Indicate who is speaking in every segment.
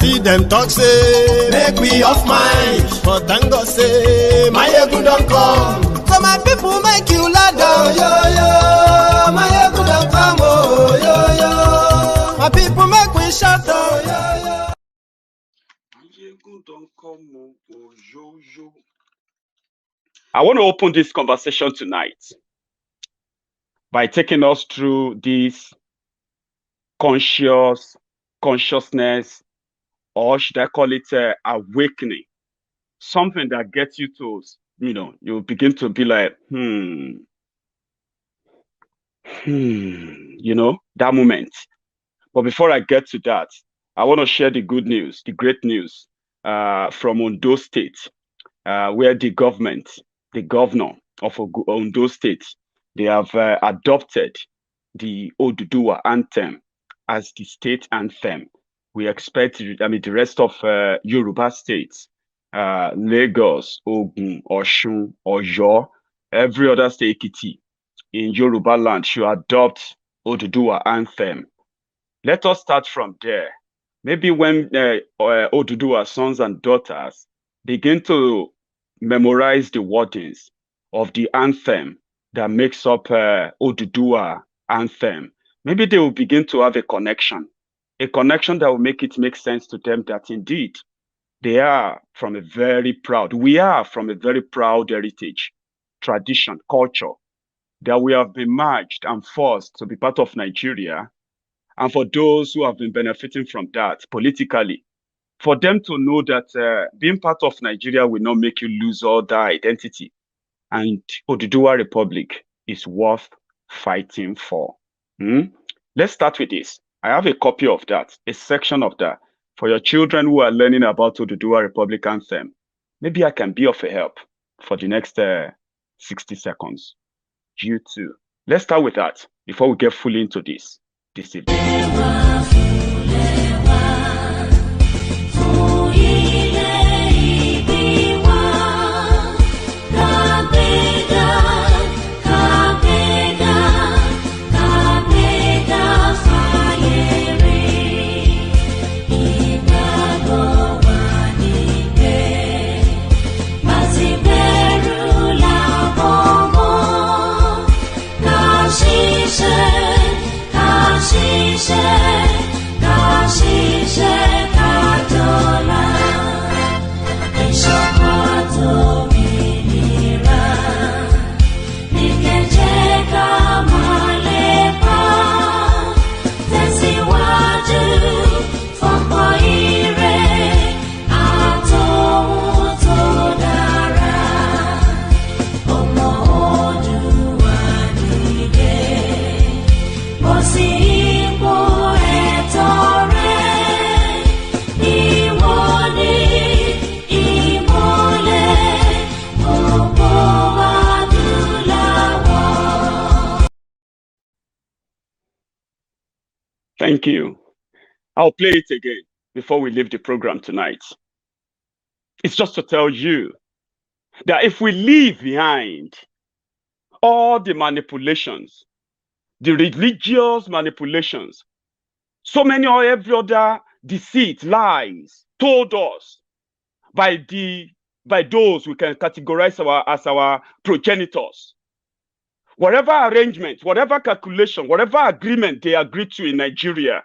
Speaker 1: see them talk say, make we off mind. But thank God say, Maiyegun don't come. So my people make you ladder. Oh, yo, yo, Maiyegun don't come. Oh, yo, yo. My people make we shout. Oh, yo, yo.
Speaker 2: Maiyegun don't come. Oh, yo, yo. I want to open this conversation tonight by taking us through this consciousness, or should I call it awakening, something that gets you to, you begin to be like, that moment. But before I get to that, I want to share the good news, the great news from Ondo State, where the governor of Ondo State, they have adopted the Oduduwa anthem as the state anthem. We expect, the rest of Yoruba states, Lagos, Ogun, Osun, Oyo, every other state, Ekiti, in Yoruba land should adopt Oduduwa anthem. Let us start from there. Maybe when Oduduwa sons and daughters begin to memorize the wordings of the anthem that makes up Oduduwa anthem, maybe they will begin to have a connection that will make it make sense to them that indeed we are from a very proud heritage, tradition, culture, that we have been merged and forced to be part of Nigeria. And for those who have been benefiting from that politically, for them to know that being part of Nigeria will not make you lose all that identity. And Oduduwa Republic is worth fighting for. Let's start with this. I have a copy of that, a section of that, for your children who are learning about Oduduwa Republic anthem. Maybe I can be of a help for the next 60 seconds. You too. Let's start with that before we get fully into this evening. Thank you. I'll play it again before we leave the program tonight. It's just to tell you that if we leave behind all the manipulations, the religious manipulations, so many or every other deceit, lies told us by those we can categorize as our progenitors, whatever arrangement, whatever calculation, whatever agreement they agreed to in Nigeria,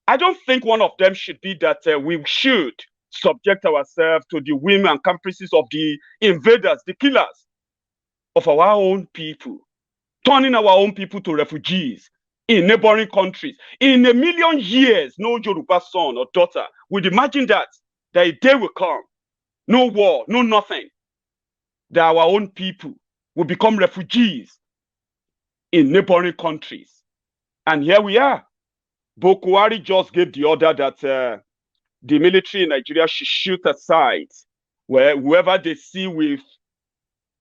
Speaker 2: I don't think one of them should be that we should subject ourselves to the whim and caprices of the invaders, the killers of our own people, turning our own people to refugees in neighboring countries. In a million years, no Yoruba son or daughter would imagine that a day will come, no war, no nothing, that our own people will become refugees in neighboring countries. And here we are. Buhari just gave the order that the military in Nigeria should shoot aside whoever they see with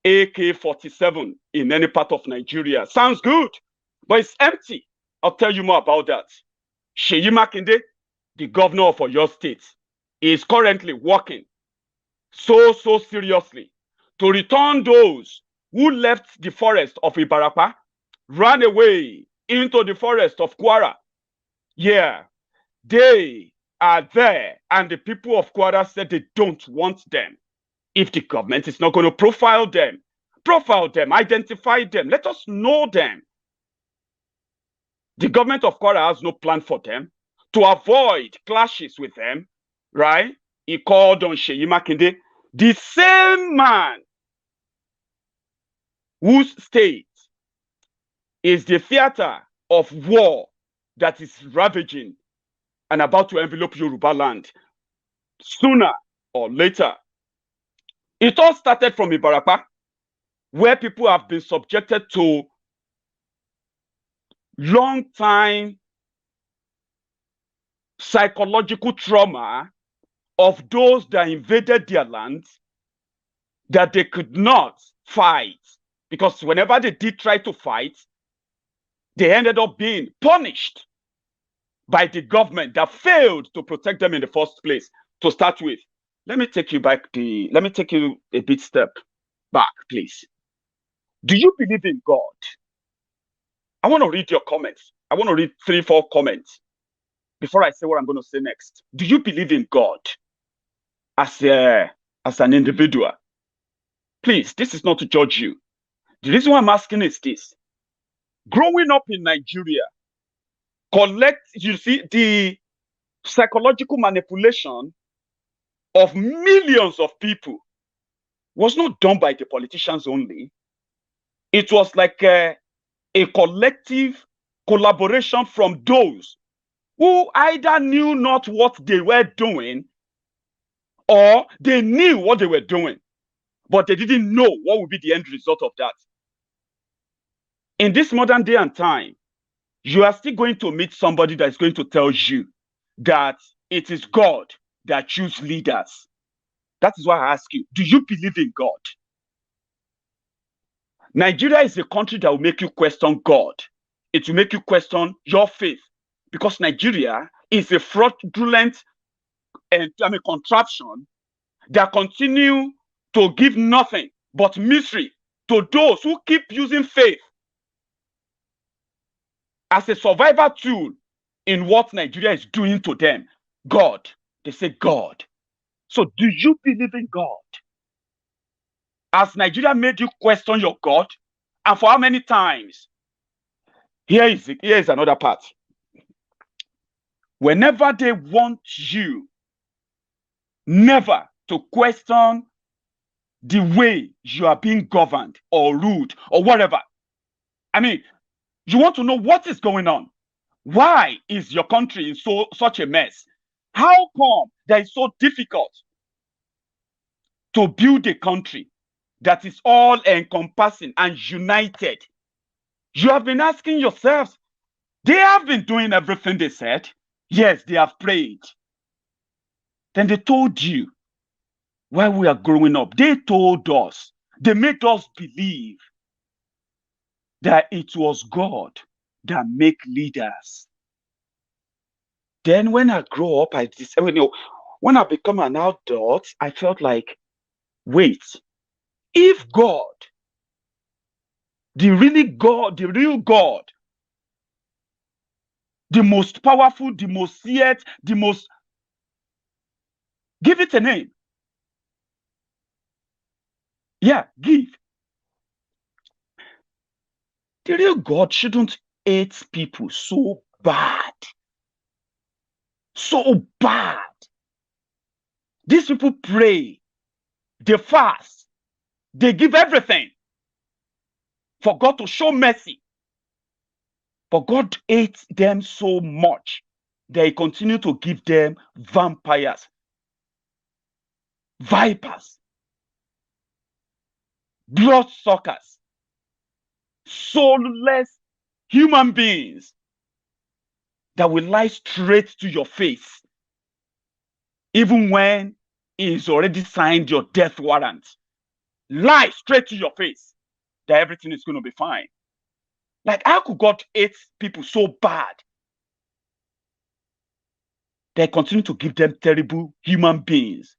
Speaker 2: AK-47 in any part of Nigeria. Sounds good, but it's empty. I'll tell you more about that. Seyi Makinde, the governor of Oyo State, is currently working so seriously to return those who left the forest of Ibarapa, ran away into the forest of Kwara. Yeah, they are there and the people of Kwara said they don't want them, if the government is not going to profile them, identify them, let us know them. The government of Kwara has no plan for them. To avoid clashes with them, right? He called on Seyi Makinde, the same man whose state is the theater of war that is ravaging and about to envelop Yoruba land sooner or later. It all started from Ibarapa, where people have been subjected to long time psychological trauma of those that invaded their lands that they could not fight, because whenever they did try to fight, they ended up being punished by the government that failed to protect them in the first place. To start with, let me take you a bit step back, please. Do you believe in God? I want to read your comments. I want to read 3-4 comments before I say what I'm going to say next. Do you believe in God as an individual? Please, this is not to judge you. The reason why I'm asking is this. Growing up in Nigeria, you see the psychological manipulation of millions of people was not done by the politicians only. It was like a collective collaboration from those who either knew not what they were doing or they knew what they were doing, but they didn't know what would be the end result of that. In this modern day and time, you are still going to meet somebody that is going to tell you that it is God that chooses leaders. That is why I ask you, do you believe in God? Nigeria is a country that will make you question God. It will make you question your faith, because Nigeria is a fraudulent contraption that continue to give nothing but misery to those who keep using faith as a survival tool in what Nigeria is doing to them. God. They say God. So do you believe in God? Has Nigeria made you question your God? And for how many times? Here is another part. Whenever they want you never to question the way you are being governed or ruled or whatever. I mean, you want to know what is going on. Why is your country in such a mess? How come that it's so difficult to build a country that is all encompassing and united? You have been asking yourselves, they have been doing everything they said. Yes, they have prayed. Then they told you, while we are growing up, they told us, they made us believe that it was God that make leaders. Then when I grow up, when I become an adult, I felt like, wait, if God, the real God, the most powerful, the most yet, the most, give it a name. Yeah, give. The real God shouldn't hate people so bad. So bad. These people pray, they fast, they give everything for God to show mercy. But God hates them so much that He continues to give them vampires, vipers, bloodsuckers, soulless human beings that will lie straight to your face, even when He's already signed your death warrant. Lie straight to your face that everything is going to be fine. Like, how could God hate people so bad? They continue to give them terrible human beings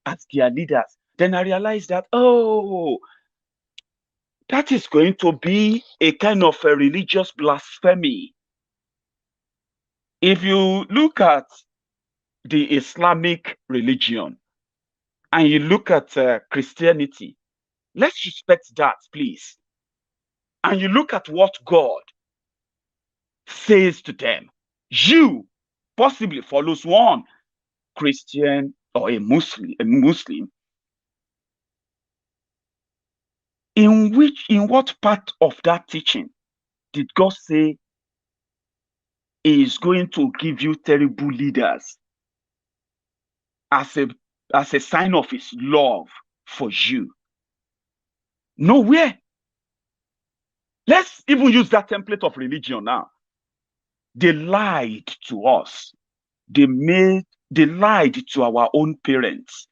Speaker 2: as their leaders. Then I realized that, oh, that is going to be a kind of a religious blasphemy. If you look at the Islamic religion and you look at Christianity, let's respect that, please. And you look at what God says to them. You possibly follows one Christian or a Muslim. In what part of that teaching did God say He is going to give you terrible leaders as a sign of His love for you? Nowhere. Let's even use that template of religion now. They lied to us. They lied to our own parents.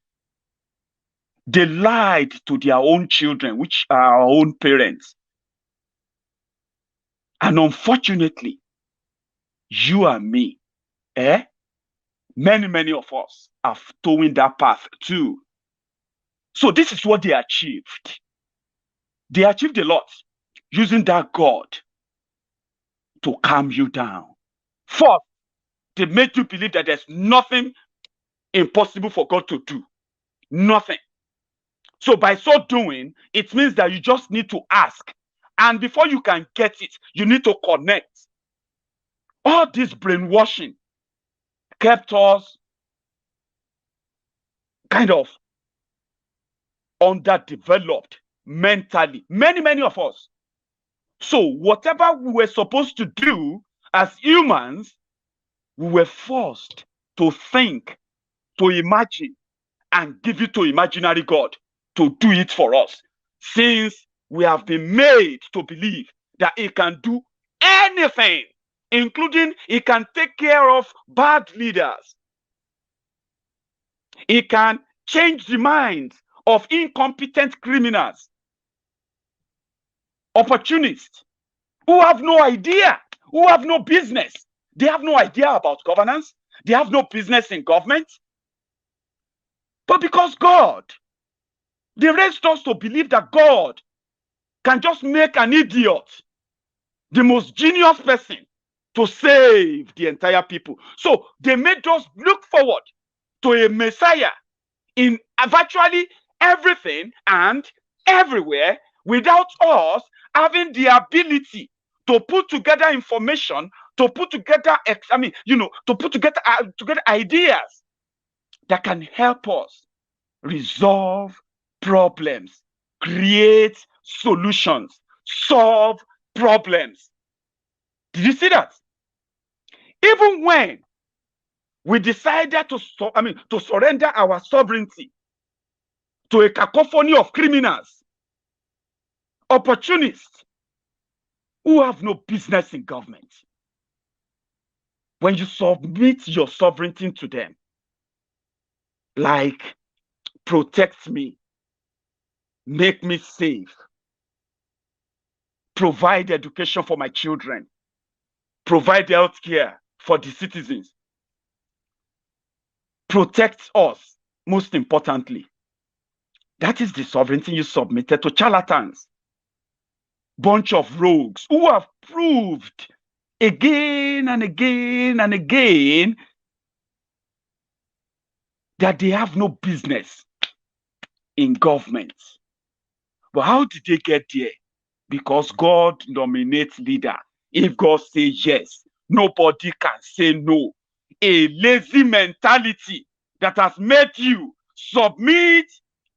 Speaker 2: They lied to their own children, which are our own parents. And unfortunately, you and me, many of us are towing that path too. So this is what they achieved. They achieved a lot using that God to calm you down. First, they made you believe that there's nothing impossible for God to do. Nothing. So by so doing, it means that you just need to ask. And before you can get it, you need to connect. All this brainwashing kept us kind of underdeveloped mentally. Many of us. So whatever we were supposed to do as humans, we were forced to think, to imagine, and give it to imaginary God to do it for us, since we have been made to believe that He can do anything, including He can take care of bad leaders. He can change the minds of incompetent criminals, opportunists who have no idea, who have no business. They have no idea about governance. They have no business in government. But because God, they raised us to believe that God can just make an idiot the most genius person to save the entire people. So they made us look forward to a Messiah in virtually everything and everywhere without us having the ability to put together information, to put together, to put together ideas that can help us resolve problems, create solutions, solve problems. Did you see that? Even when we decided to surrender our sovereignty to a cacophony of criminals, opportunists who have no business in government, when you submit your sovereignty to them, like protect me, make me safe, provide education for my children, provide health care for the citizens, protect us, most importantly. That is the sovereignty you submitted to charlatans, bunch of rogues who have proved again and again and again that they have no business in government. But how did they get there? Because God nominates leader. If God says yes, nobody can say no. A lazy mentality that has made you submit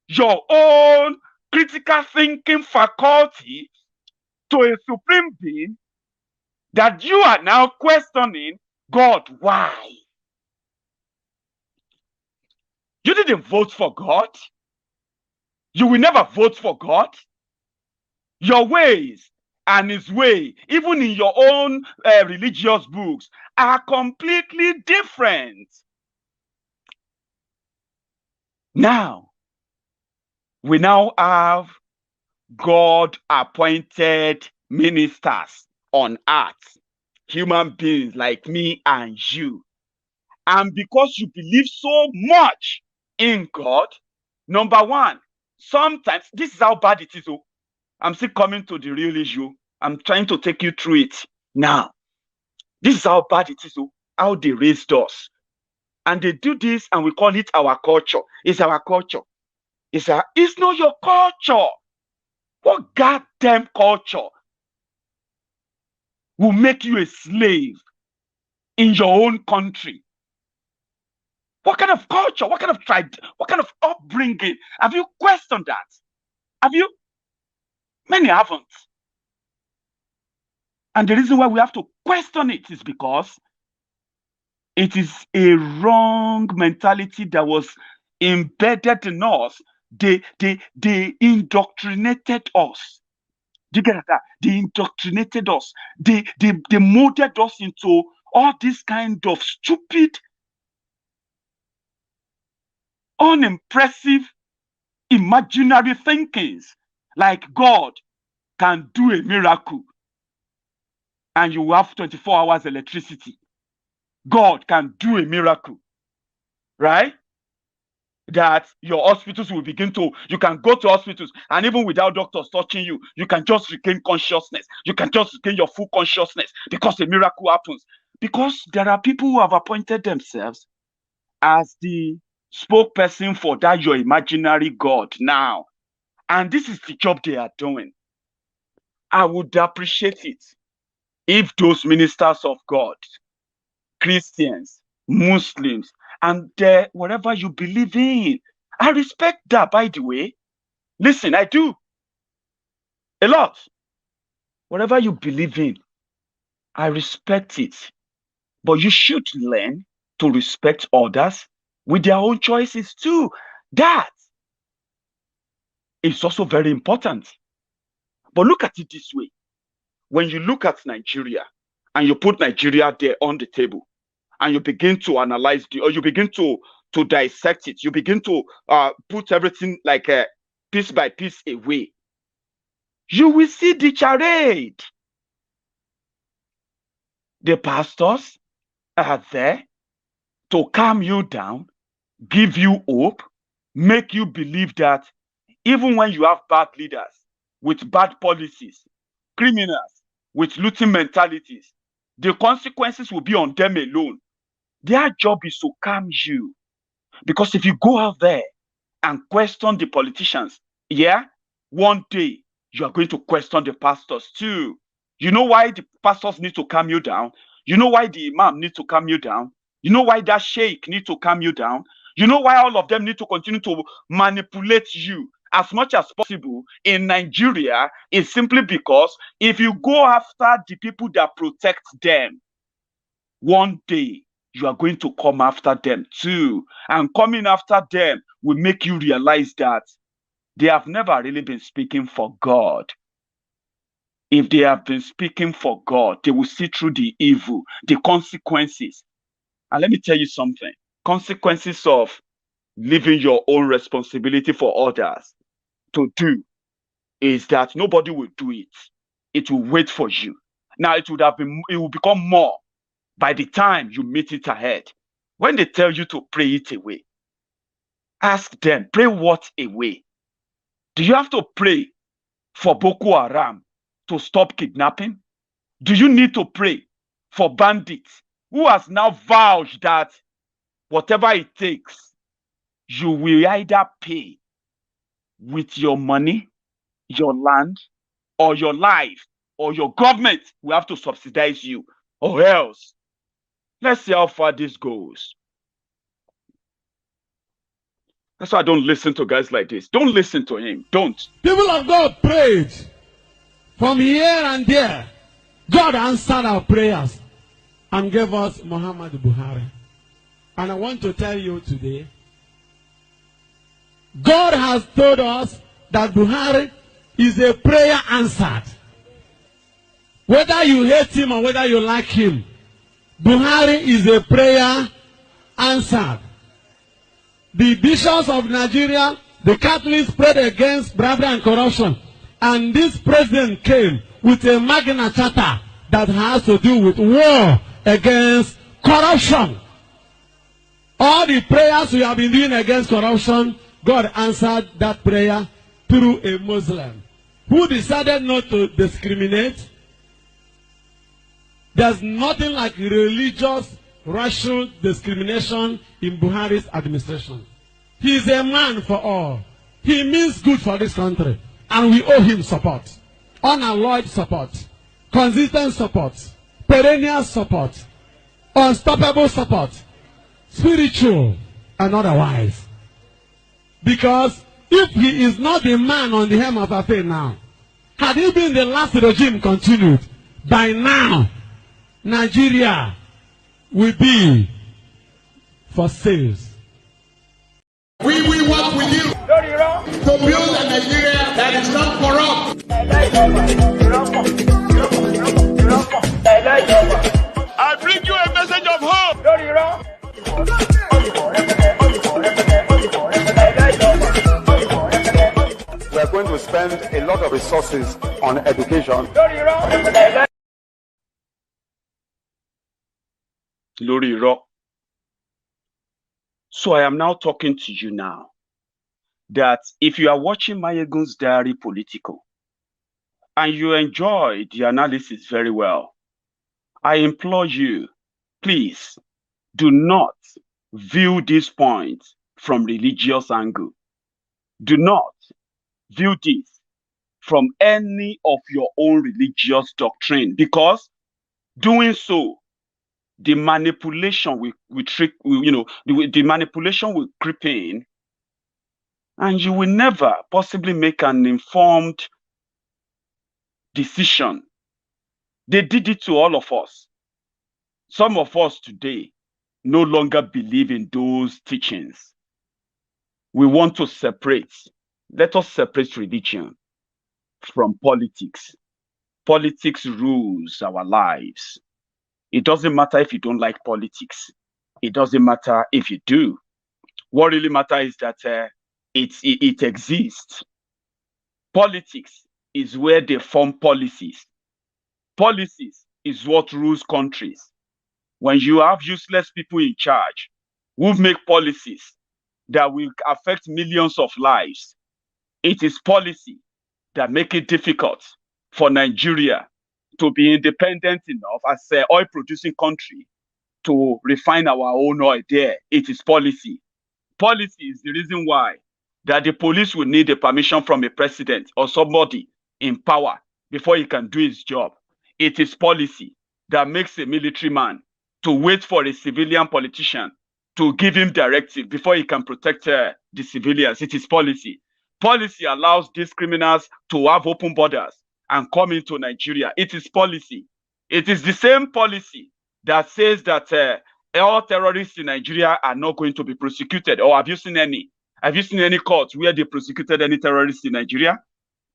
Speaker 2: your own critical thinking faculty to a supreme being that you are now questioning God, why? You didn't vote for God. You will never vote for God. Your ways and His way, even in your own religious books, are completely different. Now, we now have God-appointed ministers on earth, human beings like me and you. And because you believe so much in God, number one, sometimes, this is how bad it is. Oh, I'm still coming to the real issue. I'm trying to take you through it. Now, this is how bad it is. Oh, how they raised us. And they do this and we call it our culture. It's our culture. It's not your culture. What goddamn culture will make you a slave in your own country? What kind of culture, what kind of tribe, what kind of upbringing? Have you questioned that? Have you? Many haven't. And the reason why we have to question it is because it is a wrong mentality that was embedded in us. They indoctrinated us. Do you get that? They indoctrinated us. They molded us into all this kind of stupid, unimpressive, imaginary thinkings. Like God can do a miracle and you have 24 hours electricity. God can do a miracle, right? That your hospitals will begin to, you can go to hospitals and even without doctors touching you, you can just regain consciousness. You can just regain your full consciousness because a miracle happens. Because there are people who have appointed themselves as the spokesperson for that your imaginary God now. And this is the job they are doing. I would appreciate it if those ministers of God, Christians, Muslims, and whatever you believe in, I respect that, by the way. Listen, I do. A lot. Whatever you believe in, I respect it. But you should learn to respect others with their own choices too. That is also very important. But look at it this way. When you look at Nigeria and you put Nigeria there on the table and you begin to analyze or you begin to dissect it, you begin to put everything like piece by piece away, you will see the charade. The pastors are there to calm you down, give you hope, make you believe that even when you have bad leaders with bad policies, criminals with looting mentalities, the consequences will be on them alone. Their job is to calm you. Because if you go out there and question the politicians, yeah, one day you are going to question the pastors too. You know why the pastors need to calm you down? You know why the imam needs to calm you down? You know why that sheikh needs to calm you down? You know why all of them need to continue to manipulate you as much as possible in Nigeria? Is simply because if you go after the people that protect them, one day you are going to come after them too. And coming after them will make you realize that they have never really been speaking for God. If they have been speaking for God, they will see through the evil, the consequences. And let me tell you something. Consequences of leaving your own responsibility for others to do is that nobody will do it. It will wait for you. Now it will become more by the time you meet it ahead. When they tell you to pray it away, ask them, pray what away? Do you have to pray for Boko Haram to stop kidnapping? Do you need to pray for bandits who has now vowed that whatever it takes, you will either pay with your money, your land, or your life, or your government will have to subsidize you, or else? Let's see how far this goes. That's why I don't listen to guys like this. Don't listen to him. Don't.
Speaker 3: People of God prayed from here and there. God answered our prayers and gave us Muhammad Buhari. And I want to tell you today, God has told us that Buhari is a prayer answered. Whether you hate him or whether you like him, Buhari is a prayer answered. The bishops of Nigeria, the Catholics prayed against bribery and corruption. And this president came with a Magna Charta that has to do with war against corruption. All the prayers we have been doing against corruption, God answered that prayer through a Muslim who decided not to discriminate. There's nothing like religious racial discrimination in Buhari's administration. He is a man for all. He means good for this country, and we owe him support. Unalloyed support, consistent support, perennial support, unstoppable support, spiritual and otherwise. Because if he is not the man on the hem of our faith now, had he been the last regime continued, by now, Nigeria will be for sales.
Speaker 4: We will work with you to build a Nigeria that is not corrupt.
Speaker 5: I bring you a message of hope.
Speaker 6: We are going to spend a lot of resources on education.
Speaker 2: Lori Rock. So I am now talking to you now that if you are watching Maiyegun's Diary Politico and you enjoy the analysis very well, I implore you, please do not view this point from religious angle. Do not view this from any of your own religious doctrine, because doing so, the manipulation the manipulation will creep in, and you will never possibly make an informed decision. They did it to all of us. Some of us today no longer believe in those teachings. We want to separate. Let us separate religion from politics. Politics rules our lives. It doesn't matter if you don't like politics. It doesn't matter if you do. What really matters is that it exists. Politics is where they form policies. Policies is what rules countries. When you have useless people in charge who make policies that will affect millions of lives, it is policy that make it difficult for Nigeria to be independent enough as an oil-producing country to refine our own oil there. It is policy. Policy is the reason why that the police will need a permission from a president or somebody in power before he can do his job. It is policy that makes a military man to wait for a civilian politician to give him directive before he can protect the civilians. It is policy. Policy allows these criminals to have open borders and come into Nigeria. It is policy. It is the same policy that says that all terrorists in Nigeria are not going to be prosecuted. Or have you seen any courts where they prosecuted any terrorists in Nigeria?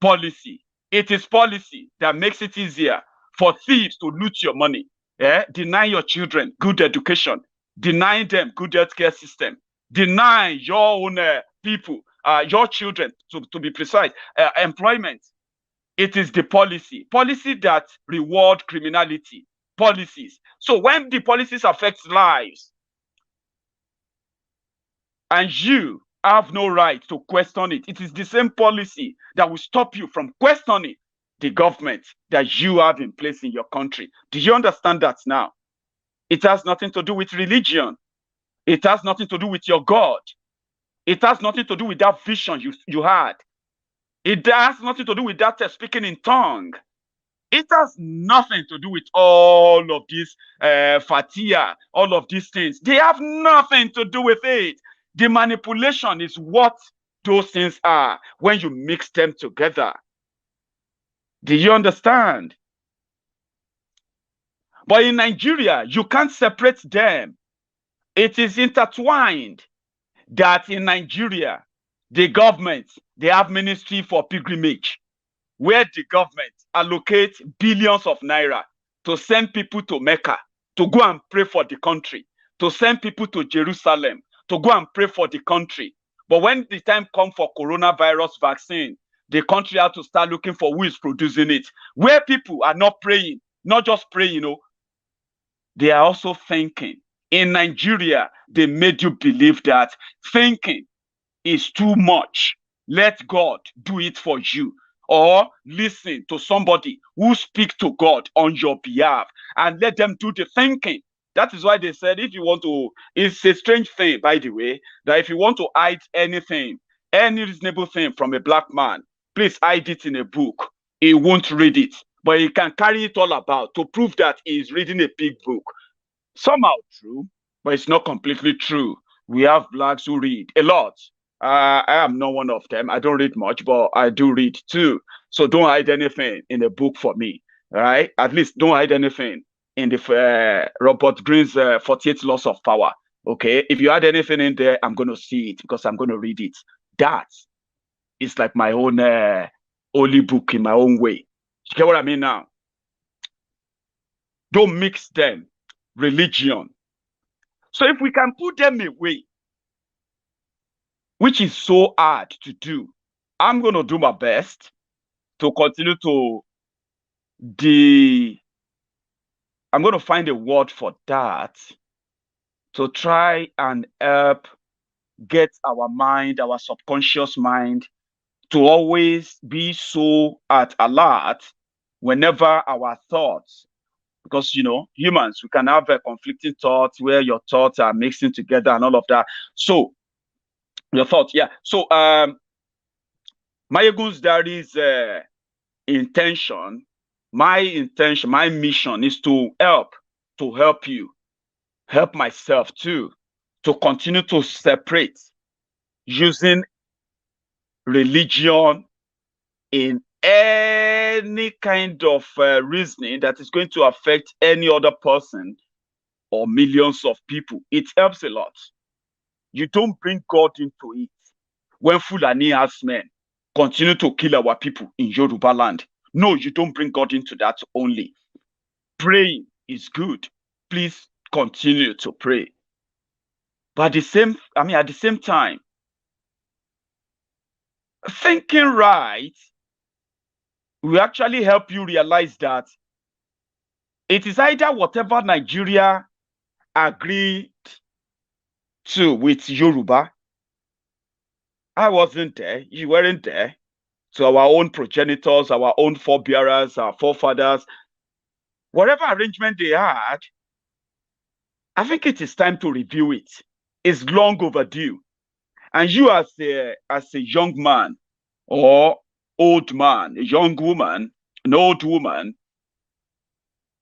Speaker 2: Policy. It is policy that makes it easier for thieves to loot your money, deny your children good education, deny them good healthcare system, deny your own people, your children, to be precise, employment. It is the policy that reward criminality, policies. So when the policies affect lives, and you have no right to question it, it is the same policy that will stop you from questioning the government that you have in place in your country. Do you understand that now? It has nothing to do with religion. It has nothing to do with your God. It has nothing to do with that vision you had. It has nothing to do with that speaking in tongue. It has nothing to do with all of this fatia, all of these things. They have nothing to do with it. The manipulation is what those things are when you mix them together. Do you understand? But in Nigeria, you can't separate them. It is intertwined that in Nigeria, the government, they have ministry for pilgrimage, where the government allocates billions of naira to send people to Mecca, to go and pray for the country, to send people to Jerusalem, to go and pray for the country. But when the time comes for coronavirus vaccine, the country has to start looking for who is producing it, where people are not praying, not just praying, they are also thinking. In Nigeria, they made you believe that thinking is too much. Let God do it for you. Or listen to somebody who speaks to God on your behalf and let them do the thinking. That is why they said if you want to, it's a strange thing, by the way, that if you want to hide anything, any reasonable thing from a black man, please hide it in a book. He won't read it, but he can carry it all about to prove that he is reading a big book. Somehow true, but it's not completely true. We have blacks who read a lot. I am not one of them. I don't read much, but I do read too. So don't hide anything in a book for me, all right? At least don't hide anything in the Robert Greene's 48 Laws of Power, okay? If you add anything in there, I'm going to see it because I'm going to read it. That is like my own holy book in my own way. You get what I mean now? Don't mix them. Religion. So if we can put them away, which is so hard to do, I'm going to do my best to continue to I'm going to find a word for that to try and help get our mind, our subconscious mind, to always be so at alert whenever our thoughts, because, you know, humans, we can have a conflicting thoughts where your thoughts are mixing together and all of that. So your thoughts, yeah. So Maiyegun's diary's intention, my mission is to help you, help myself too, to continue to separate using religion in any kind of reasoning that is going to affect any other person or millions of people. It helps a lot. You don't bring God into it. When Fulani herdsmen continue to kill our people in Yoruba land, no, you don't bring God into that only. Praying is good. Please continue to pray. But at the same time, thinking right will actually help you realize that it is either whatever Nigeria agreed to with Yoruba. I wasn't there. You weren't there. So our own progenitors, our own forebearers, our forefathers, whatever arrangement they had, I think it is time to review it. It's long overdue. And you as a young man or old man, a young woman, an old woman,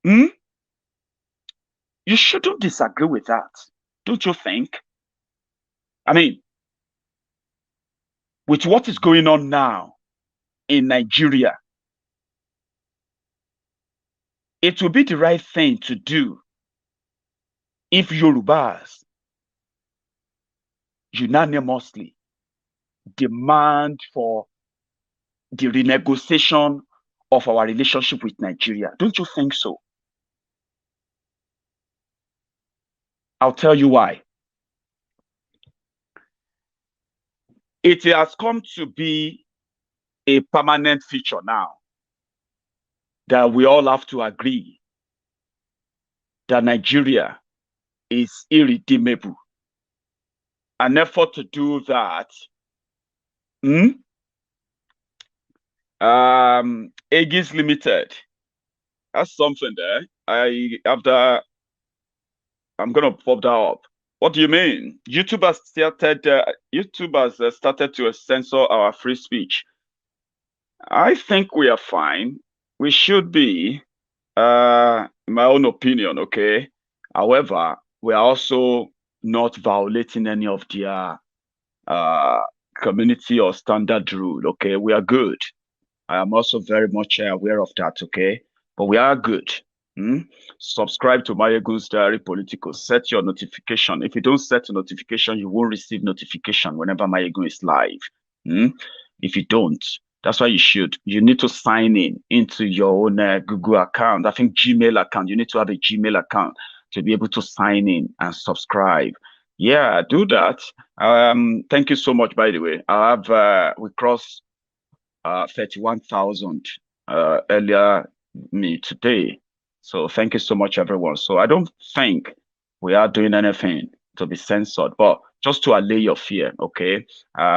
Speaker 2: you shouldn't disagree with that, don't you think? I mean, with what is going on now in Nigeria, it will be the right thing to do if Yorubas unanimously demand for the renegotiation of our relationship with Nigeria. Don't you think so? I'll tell you why. It has come to be a permanent feature now that we all have to agree that Nigeria is irredeemable. An effort to do that, Aegis Limited, that's something there. I'm gonna pop that up. What do you mean? YouTube has started to censor our free speech. I think we are fine. We should be, in my own opinion, okay? However, we are also not violating any of their community or standard rule, okay? We are good. I am also very much aware of that, okay? But we are good. Subscribe to Maiyegun's Diary Politico. Set your notification. If you don't set a notification, you won't receive notification whenever Maiyegun is live. If you don't, that's why you should. You need to sign into your own Google account. I think Gmail account. You need to have a Gmail account to be able to sign in and subscribe. Yeah, do that. Thank you so much, by the way. We crossed 31,000 earlier today. So thank you so much, everyone. So I don't think we are doing anything to be censored, but just to allay your fear, okay?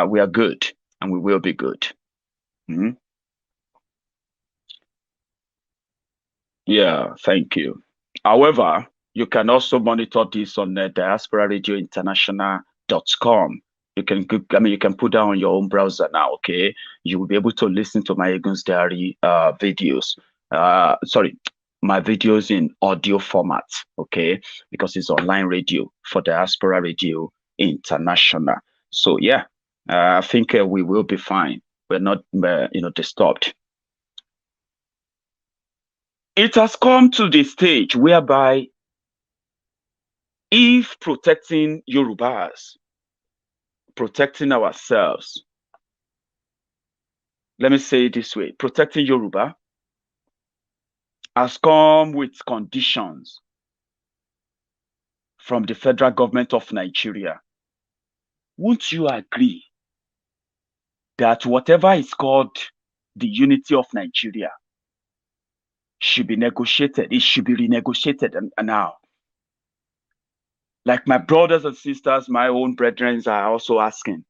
Speaker 2: We are good and we will be good. Yeah, thank you. However, You can also monitor this on diasporaradiointernational.com. You can, you can put that on your own browser now. Okay, you will be able to listen to Maiyegun's diary videos. Sorry, my videos in audio format. Okay, because it's online radio for Diaspora Radio International. So yeah, I think we will be fine. We're not, disturbed. It has come to the stage whereby if protecting Yorubas, protecting ourselves, let me say it this way, protecting Yoruba has come with conditions from the federal government of Nigeria. Won't you agree that whatever is called the unity of Nigeria should be negotiated? It should be renegotiated and now. Like my brothers and sisters, my own brethren are also asking,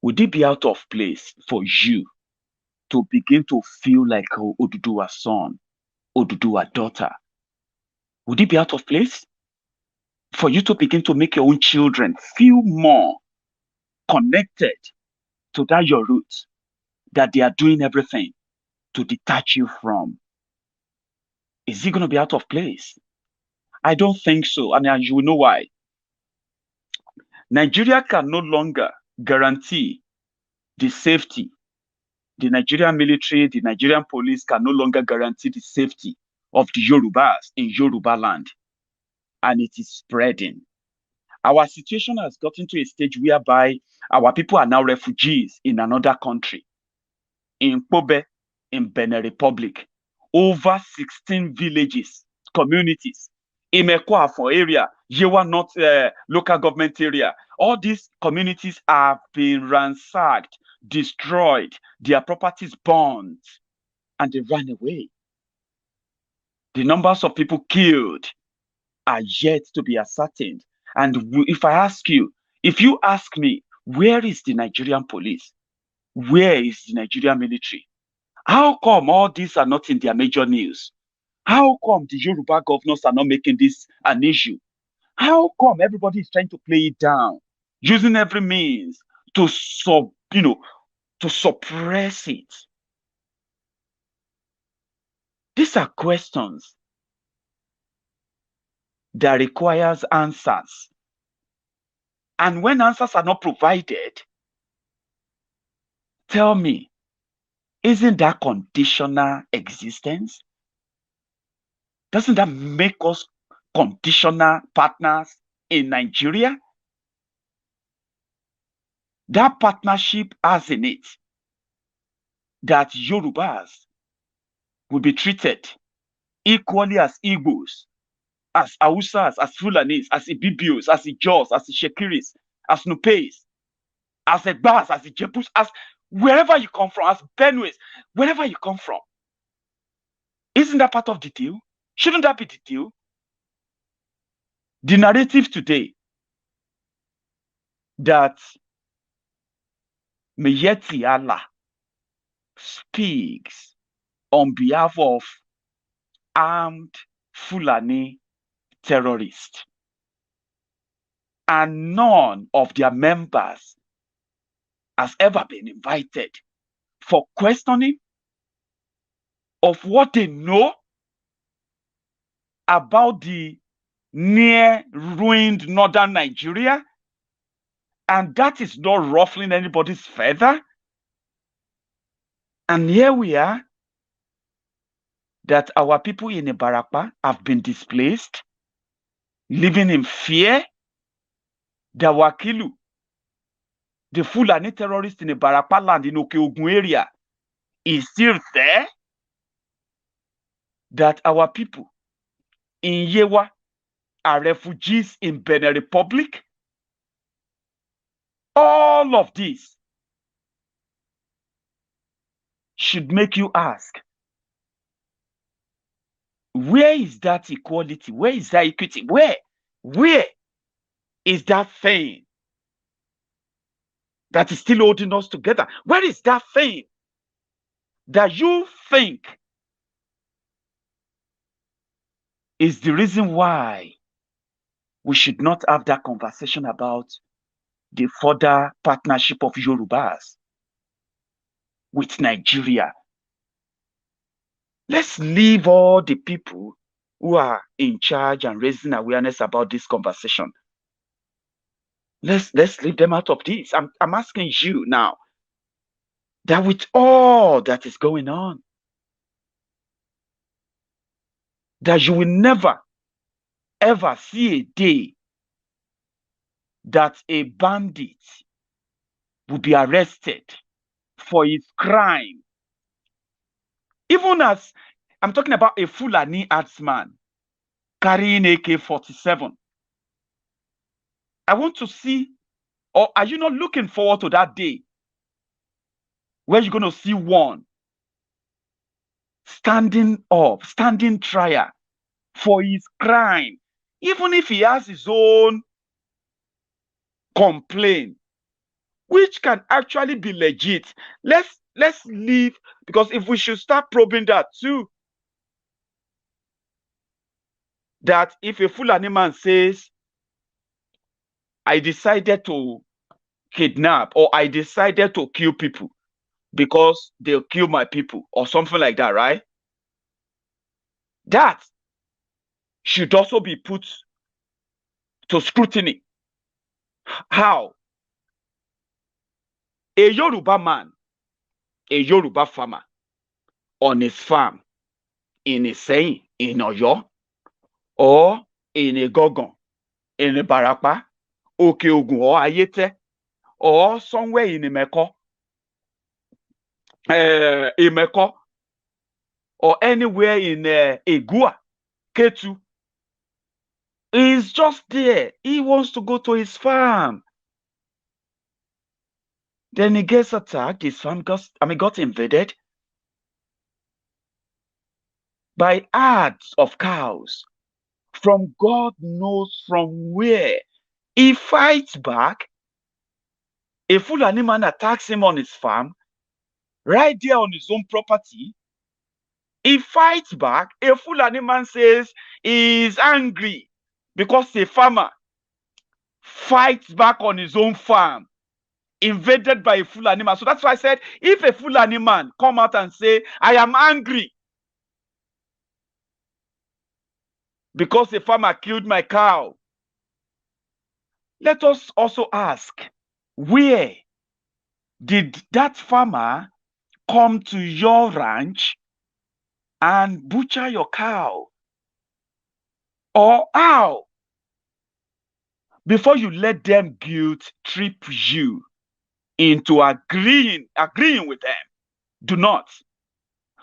Speaker 2: would it be out of place for you to begin to feel like Oduduwa's son, Oduduwa's daughter? Would it be out of place for you to begin to make your own children feel more connected to that your roots, that they are doing everything to detach you from? Is it going to be out of place? I don't think so, and you will know why. Nigeria can no longer guarantee the safety. The Nigerian military, the Nigerian police can no longer guarantee the safety of the Yorubas in Yoruba land. And it is spreading. Our situation has gotten to a stage whereby our people are now refugees in another country. In Kobe, in Benin Republic, over 16 villages, communities, Imekwafo area, Yewa North local government area, all these communities have been ransacked, destroyed, their properties burned, and they ran away. The numbers of people killed are yet to be ascertained. And if you ask me, where is the Nigerian police? Where is the Nigerian military? How come all these are not in their major news? How come the Yoruba governors are not making this an issue? How come everybody is trying to play it down, using every means to suppress it? These are questions that requires answers. And when answers are not provided, tell me, isn't that conditional existence? Doesn't that make us conditional partners in Nigeria? That partnership has in it that Yorubas will be treated equally as Igbos, as Hausas, as Fulanis, as Ibibios, as Ijos, as Shekiris, as Nupes, as Egbas, as Ijepus, as wherever you come from, as Benues, wherever you come from. Isn't that part of the deal? Shouldn't that be the deal? The narrative today that Miyetti Allah speaks on behalf of armed Fulani terrorists, and none of their members has ever been invited for questioning of what they know about the near ruined northern Nigeria, and that is not ruffling anybody's feather. And here we are, that our people in Ibarapa have been displaced, living in fear. The Wakilu, the Fulani terrorist in Ibarapa land in Okeogun area, is still there. That our people in Yewa are refugees in Benin Republic. All of this should make you ask, where is that equality? Where is that equity? Where is that thing that is still holding us together? Where is that thing that you think is the reason why we should not have that conversation about the further partnership of Yorubas with Nigeria. Let's leave all the people who are in charge and raising awareness about this conversation. Let's leave them out of this. I'm asking you now that with all that is going on, that you will never, ever see a day that a bandit will be arrested for his crime. Even as I'm talking about a Fulani herdsman carrying AK-47. I want to see, or are you not looking forward to that day where you're going to see one standing up, standing trial for his crime, even if he has his own complaint, which can actually be legit. Let's leave, because if we should start probing that too, that if a Fulani man says, I decided to kidnap or I decided to kill people because they'll kill my people or something like that, right? That should also be put to scrutiny. How? A Yoruba man, a Yoruba farmer on his farm in Seyi, in Oyo, or in Igogon, in Barapa, Oke-Ogun, or Ayete, or somewhere in Imeko, or anywhere in Egua, Ketu. He's just there. He wants to go to his farm. Then he gets attacked. His farm got invaded by herds of cows from God knows from where. He fights back. A Fulani man attacks him on his farm, right there on his own property. He fights back. A Fulani man says he is angry because a farmer fights back on his own farm, invaded by a Fulani man. So that's why I said, if a Fulani man come out and say, I am angry because a farmer killed my cow, let us also ask, where did that farmer come to your ranch and butcher your cow? Or how? Before you let them guilt trip you into agreeing with them. Do not.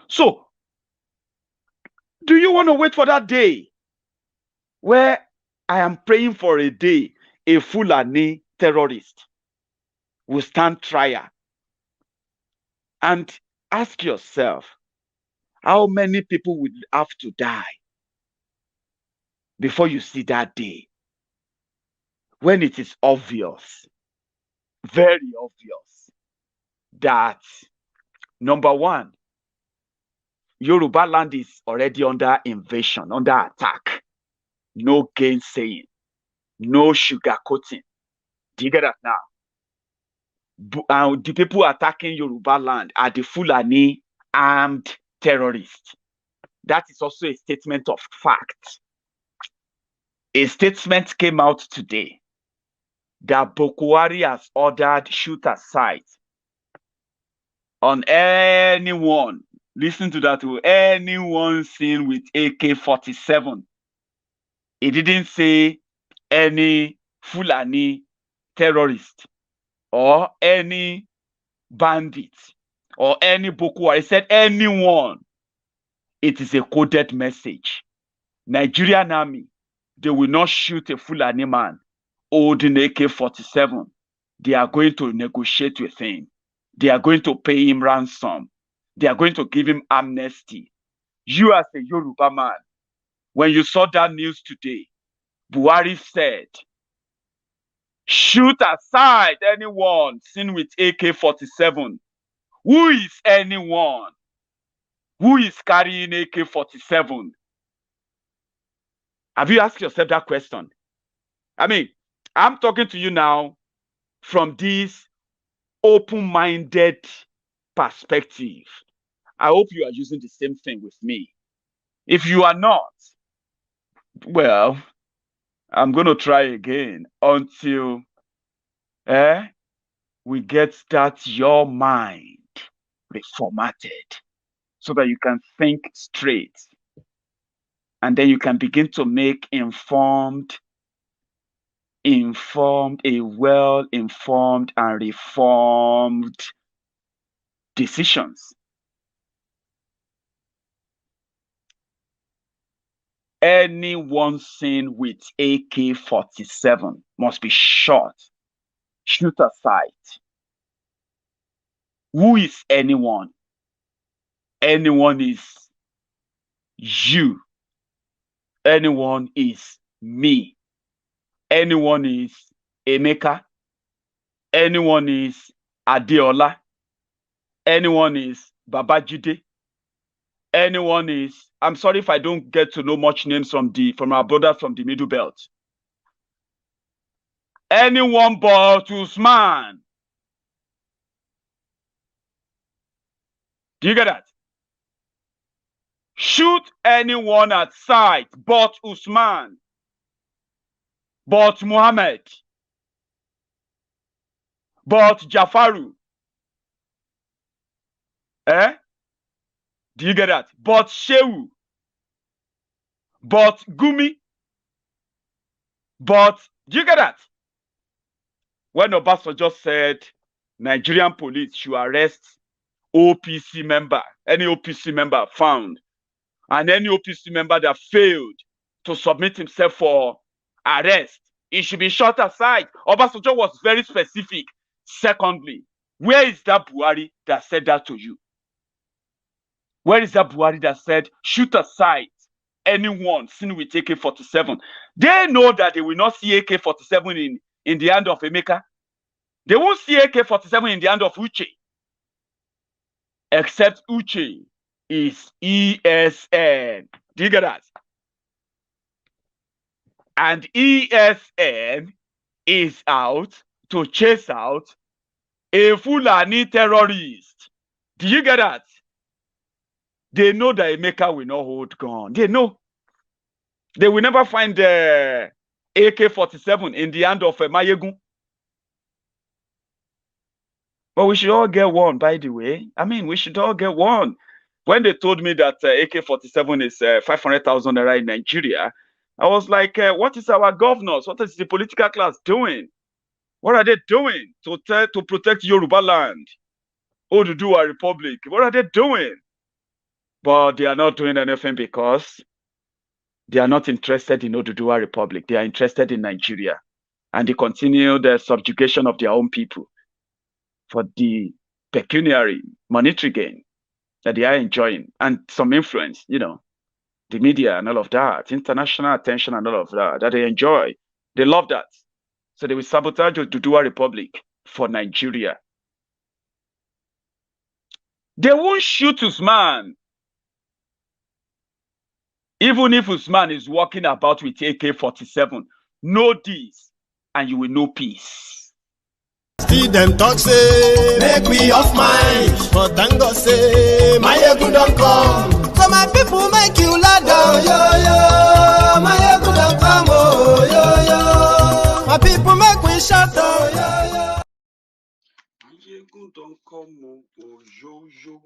Speaker 2: So, do you want to wait for that day where I am praying for a day a Fulani terrorist will stand trial? And ask yourself, how many people will have to die before you see that day? When it is obvious, very obvious, that number one, Yoruba land is already under invasion, under attack. No gainsaying, no sugarcoating. Do you get that now? The people attacking Yoruba land are the Fulani armed terrorists. That is also a statement of fact. A statement came out today that Buhari has ordered shooter sites on anyone, listen to that, anyone seen with AK-47. He didn't say any Fulani terrorist or any bandit or any Boko Haram. He said anyone. It is a coded message. Nigerian army, they will not shoot a Fulani man holding AK-47. They are going to negotiate with him. They are going to pay him ransom. They are going to give him amnesty. You as a Yoruba man, when you saw that news today, Buhari said, shoot aside anyone seen with AK-47. Who is anyone? Who is carrying AK-47? Have you asked yourself that question? I mean, I'm talking to you now from this open-minded perspective. I hope you are using the same thing with me. If you are not, well, I'm going to try again until we get that your mind reformatted so that you can think straight. And then you can begin to make a well-informed and reformed decisions. Anyone seen with AK-47 must be shot. Shoot aside. Who is anyone? Anyone is you. Anyone is me. Anyone is Emeka. Anyone is Adeola. Anyone is Babajide. Anyone is, I'm sorry if I don't get to know much names from our brothers from the Middle Belt. Anyone but Usman. Do you get that? Shoot anyone at sight but Usman, but Muhammad, but Jafaru. Do you get that? But Shehu, but Gumi, but do you get that? When Obasanjo just said Nigerian police should arrest OPC member, any OPC member found, and any OPC member that failed to submit himself for arrest, he should be shot aside. Obasanjo was very specific. Secondly, where is that Buhari that said that to you? Where is that Buhari that said, shoot aside anyone seen with AK-47? They know that they will not see AK-47 in the hand of Emeka. They won't see AK-47 in the hand of Uche. Except Uche is ESN. Do you get that? And ESN is out to chase out a Fulani terrorist. Do you get that? They know that Emeka will not hold gun. They know. They will never find the AK-47 in the hand of Maiyegun. But we should all get one, by the way. I mean, we should all get one. When they told me that AK-47 is 500,000 naira in Nigeria, I was like, what is our governors? What is the political class doing? What are they doing to protect Yoruba land? Oduduwa Republic. What are they doing? But they are not doing anything because they are not interested in Oduduwa Republic. They are interested in Nigeria. And they continue the subjugation of their own people for the pecuniary, monetary gain that they are enjoying. And some influence, you know, the media and all of that, international attention and all of that they enjoy. They love that. So they will sabotage Oduduwa Republic for Nigeria. They won't shoot Usman. Even if Usman is walking about with AK-47, know this, and you will know peace.
Speaker 1: Still them talk say, make we off mind. But thank God say, Maiyegun don't come. So my people make you lie down, yo yo. Maiyegun don't come, oh yo yo. My people make we shut down, yo yo.
Speaker 2: Maiyegun don't come, oh yo yo.